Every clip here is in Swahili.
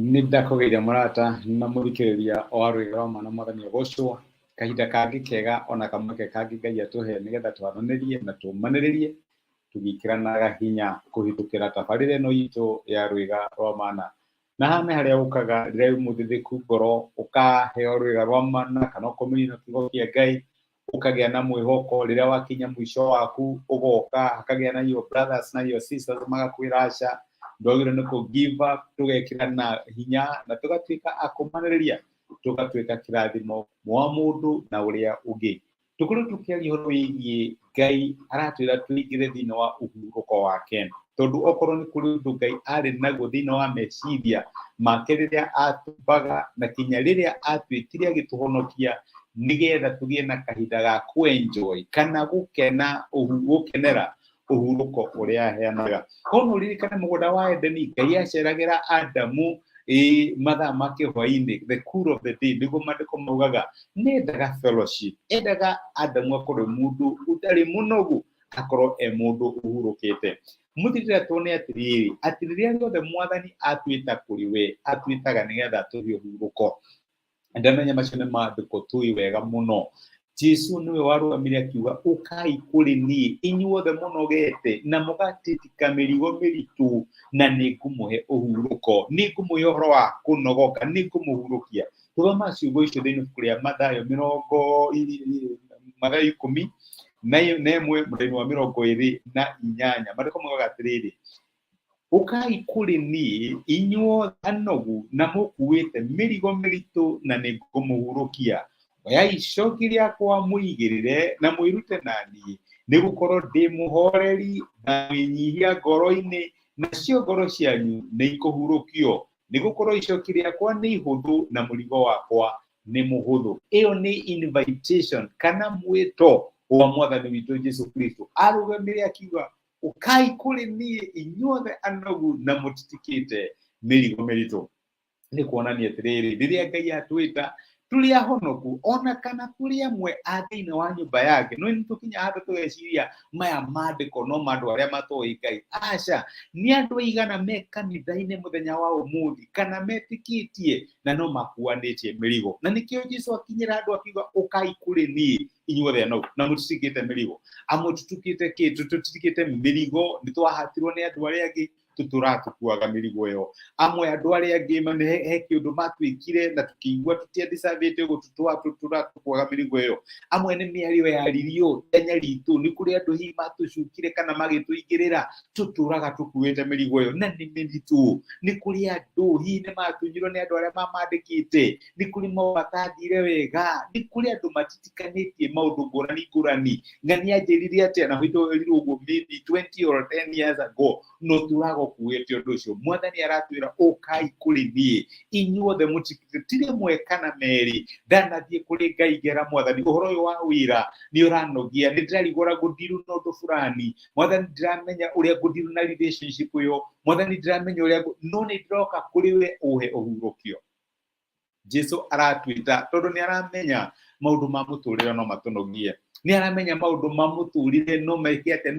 Nĩndakũgeithia mũrata na mũthikĩrĩria o Rwĩga rwa Mwana Mwathani Ũgocwo. Kahinda kangĩ kega ona kamweke kangĩ Ngai atũhe nĩgetha twaranĩrie na tũmanĩrĩrie tũgĩkĩranaga hinya kũhĩtũkĩra tabarĩra ĩno itũ ya Rwĩga rwa Mana. Na haha nĩ harĩa ũkaga rĩrĩa mũthithĩku ngoro ũkaheo Rwĩga rwa Mana kana ũkomenio na kiugo kĩa Ngai, ũkagĩa na mwĩhoko rĩrĩa wakinya mũico waku, ũgoka hakagĩa na your brothers na your sisters magakwĩra aca ndwagĩrĩirwo nĩ kũ give up, tũgekĩrana hinya na tũgatuĩka a kũmanĩrĩria, tũgatuĩka kĩrathimo mwa mũndũ na ũrĩa ũngĩ. Tũkorwo tũkĩaria ũhoro wĩgiĩ Ngai aratwĩra tũingĩre thĩinĩ wa ũhurũko wake, tondũ okorwo nĩ kũrĩ ũndũ Ngai arĩ naguo thĩinĩ wa meciria make rĩrĩa atũmbaga na kinya rĩrĩa atuĩkire agĩtũhonokia nĩgetha tũgĩe na kahinda ga enjoy kana gũkenera ũhurũko ũrĩa aheanaga. Koguo ririkane mũgũnda wa Edeni, Ngai aceragĩra Adamu mathaa ma kĩhwainĩ, the cool of the day, nĩguo maandĩko maugaga nĩendaga fellowship, endaga Adamu akorwo mũndũ ũtarĩ mũnogu, akorwo mũndũ ũhurũkĩte. Mũthikĩrĩria tuone atĩrĩrĩ, atĩ rĩrĩa rĩothe Mwathani atwĩta kũrĩ we, atwĩtaga nĩgetha tũgĩe ũhurũko. Ndamenya macio nĩ maandĩko tũĩ wega mũno. Jesu nĩwe warũgamire akiuga ũkai kũrĩ niĩ inyuothe mũnogete na mũgatĩtika mĩrigo mĩritũ na nĩngũmũhe ũhurũko, nĩngũmũhe ũhoro wa kũnogoka, nĩngũmũhurũkia. Tũthoma ciugo icio thĩinĩ ibuku rĩa Mathayo 10 na ĩmwe mũthenya wa 28. Maandĩko maugaga atĩrĩrĩ, ũkai kũrĩ niĩ inyuothe anogu na mũkuĩte mĩrigo mĩritũ na nĩngũmũhurũkia. Oyai icoki rĩakwa mũigĩrĩre na mwĩrute na niĩ, nĩgũkorwo ndĩ mũhoreri na mwĩnyihia ngoro-inĩ, nacio ngoro cianyu nĩikũhurũkio, nĩgũkorwo icoki rĩakwa nĩ ihũthũ na mũrigo wakwa nĩ mũhũthũ. Ĩyo nĩ invitation kana mwĩto wa Mwathani witũ Jesu Kristo. Arũgamire akiuga ũkai kũrĩ niĩ inyuothe anogu na mũtitikĩte mĩrigo mĩritũ. Nĩ kuonania atĩrĩrĩ, rĩrĩa Ngai atwĩta tũrĩ ahonoku ona kana kũrĩ amwe a thĩinĩ wa nyũmba yake. No nĩtũkinya handũ tũgeciria maya maandĩko no andũ arĩa matoĩ Ngai. Aca, nĩ andũ aigana me kanitha-inĩ mũthenya wa ũmũthĩ kana metĩkĩtie na no makuanĩtie mĩrigo. Na nĩkĩo Jesũ akinyĩra andũ akiuga ũkai kũrĩ niĩ inyuothe anogu na mũtitikĩte mĩrigo. Amwe tũtikĩte tũtikĩte mĩrigo, nĩtwahatirwo nĩ andũ arĩa angĩ tũtũratukuaga mĩrigo ĩyo. Amwe andũ arĩa angĩ he kĩũndũ matwĩkire na tũkĩigua tũtiandicabĩte ũguo tũtũratukuaga mĩrigo ĩyo. Amwe nĩ mĩario yaririo ithenya ritũ, nĩ kũrĩ andũ hihi matũcukire kana magĩtũingĩrĩra tũtũraga tũkuĩte mĩrigo ĩyo na nĩ mĩritũ. Nĩ kũrĩ andũ hihi nĩ matunyirwo nĩ andũ arĩa mamandĩkĩte, nĩ kũrĩ maũndũ matathire wega, nĩ kũrĩ andũ matitikanĩtie maũndũ ngũrani na nĩanjĩrire atĩa na hĩndĩ ũguo maybe 20 or 10 years ago, no tũraga kuĩte ũndũ ũcio. Mwathani aratwĩra ũkai kũrĩ niĩ inyuothe mũtikĩte mwe kana merĩ. Ndanathiĩ kũrĩ Ngai ngera Mwathani ũhoro ũyũ wa wĩra nĩ ũranogia, nĩ ndĩrarigora gũthiru na ũndũ fulani, Mwathani ndiramenya ũrĩa gũthiru na relationship ĩyo, Mwathani ndiramenya ũrĩa no nĩ ndĩroka kũrĩ we ũhe ũhurũkio. Jesu aratwĩta tondũ nĩ aramenya maũndũ ma mũtũrĩre no matũnogie, nĩ aramenya maũndũ ma mũtũrĩre no meke atĩ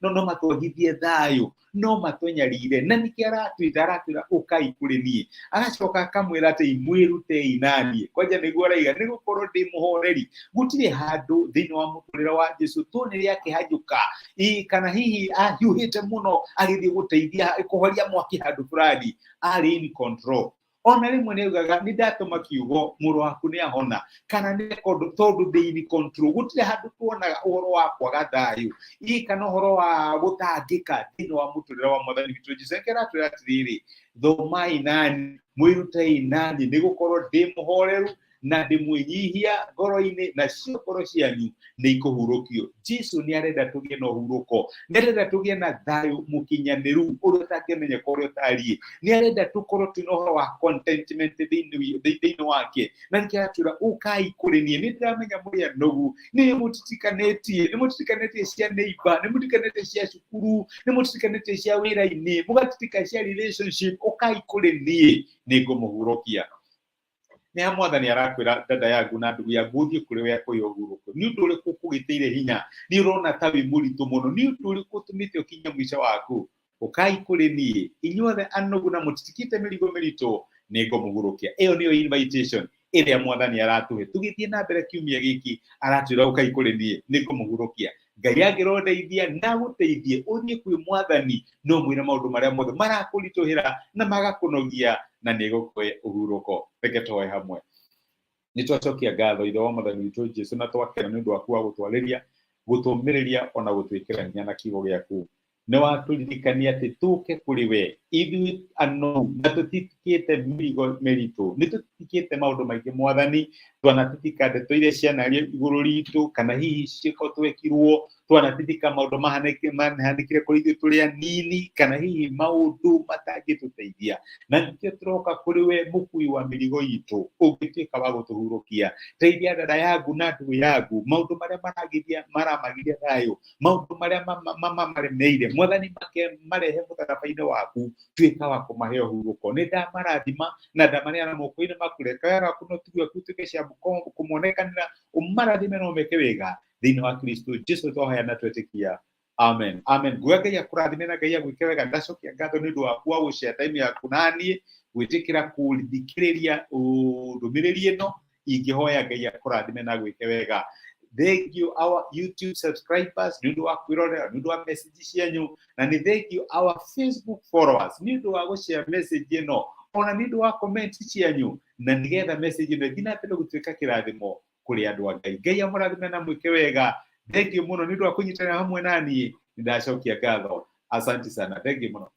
no matũhithie thayũ, no matũnyarire. Na nĩkĩ aratwĩra ũkai kũrĩ niĩ, agacoka akamwĩra atĩ mwĩrutei na niĩ. Kwanja nĩguo araiga nĩgũkorwo ndĩ mũhoreri. Gũtirĩ handũ thĩinĩ wa mũtũrĩre wa Jesu tuonire akĩhanyũka kana hihi ahiũhĩte mũno agĩthiĩ gũteithia kũhoria mwaki handũ fulani, arĩ in control. Ona rĩmwe nĩaugaga nĩ ndatũma kiugo mũrũ waku nĩ ahona, kana nĩ tondũ ndĩ in control. Gũtirĩ handũ tuonaga ũhoro wa kwaga thayũ kana ũhoro wa gũtangĩka thĩinĩ wa mũtũrĩre wa Mwathani witũ Jesu. Aratwĩra atĩrĩrĩ, thomai nani, mwĩrutei nani, nĩgũkorwo ndĩ mũhoreru na ndĩ mwĩnyihia ngoro-inĩ, nacio ngoro cianyu nĩikũhurũkio. Jesu nĩ arenda tũgĩe na ũhurũko, nĩ arenda tũgĩe na thayũ mũkinyanĩru ũrĩa ũtangĩmenyeka ũrĩa ũtariĩ. Nĩ arenda tũkorwo twĩna ũhoro wa contentment thĩinĩ wake. Na nĩkĩo aratwĩra ũkai kũrĩ niĩ, nĩ ndĩramenya mũrĩ anogu, nĩ mũtitikanĩtie cia neighbor, nĩ mũtitikanĩtie cia cukuru, nĩ mũtitikanĩtie cia wĩra-inĩ, mũgatitika cia relationship. Ũkai kũrĩ niĩ nĩngũmũhurũkia. Nĩ Mwathani arakwĩra dada yangu na ndugu yangu ũthiĩ kũrĩ we akũhe ũhurũko. Nĩ ũndũ ũrĩkũ ũkũgĩteire hinya, nĩ ũrona ta wĩ mũritũ mũno, nĩ ũndũ ũrĩkũ ũtũmĩte ũkinye mũico waku, ukai kuri niĩ inyuothe anogu na mũtitikĩte mĩrigo mĩritũ nĩngũmũgũrũkia. Ĩyo nĩyo invitation ĩrĩa Mwathani aratuhe. Tũgĩthiĩ na mbere kiumia gĩkĩ aratwĩra ukai kuri niĩ nĩngũmũgũrũkia. Ngai angĩrondeithia na gũteithie ũthiĩ kwĩ Mwathani no mwĩre maũndũ marĩa mothe marakũritũhĩra na magakũnogia na nĩgũkũhe ũhurũko. Reke tũhoe hamwe. Nĩtwacokia ngatho Ithe wa Mwathani witũ Jesũ na twakena nĩ ũndũ waku wa gũtwarĩria, gũtũmĩrĩria ona gũtwĩkĩra hinya na kiugo gĩaku. Nĩ watũririkania atĩ tũke kũrĩ we ithuĩ anogu na tũtitikĩte mĩrigo mĩritũ, nĩ tũtitikĩte maũndũ maingĩ Mwathani, twanatitika ndeto iria cianaria igũrũ ritũ kana hihi ciĩko twekirwo, twanatitika maũndũ mahanĩkire kũrĩ ithuĩ tũrĩ anini kana hihi maũndũ matangĩtũteithia, na nĩkĩo tũroka kũrĩ we mũkui wa mĩrigo itũ ũngĩtuĩka wa gũtũhurũkia. Teithia dada yangu na ndugu yangu, maũndũ marĩa maramagiria thayũ, maũndũ marĩa mamaremeire Mwathani marehe mũtharaba-inĩ waku, tuĩka wa kũmahe ũhurũko. Nĩ ndamarathima na ndamaneana moko-inĩ maku, reka wega waku na ũtugi waku ũtuĩke cia kũmonekanĩra, ũmarathime na ũmeke wega thĩinĩ wa Kristo Jesũ twahoya na twetĩkia, amen. Amen. Nguga Ngai akũrathime na Ngai agwĩke wega. Ndacokia ngatho nĩ ũndũ waku wa gũshare time yaku na niĩ, gwĩtĩkĩra kũthikĩrĩria ndũmĩrĩri ĩno. Ingĩhoya Ngai akũrathime na agwĩke wega. Thank you our YouTube subscribers nĩ ũndũ wa kwĩrorera, nĩ ũndũ wa message cianyu, na nĩ thank you our Facebook followers nĩ ũndũ wa gũshare message ĩno, ona nĩ ũndũ wa comment cianyu, na nĩgetha message ĩno ĩthiĩ na mbere gũtuĩka kĩrathimo kũrĩ andũ a Ngai. Ngai amũrathime na mwĩke wega. Thank you mũno nĩ ũndũ wa kũnyitanĩra hamwe na niĩ. Nĩndacokia ngatho. Asante sana. Thank you mũno.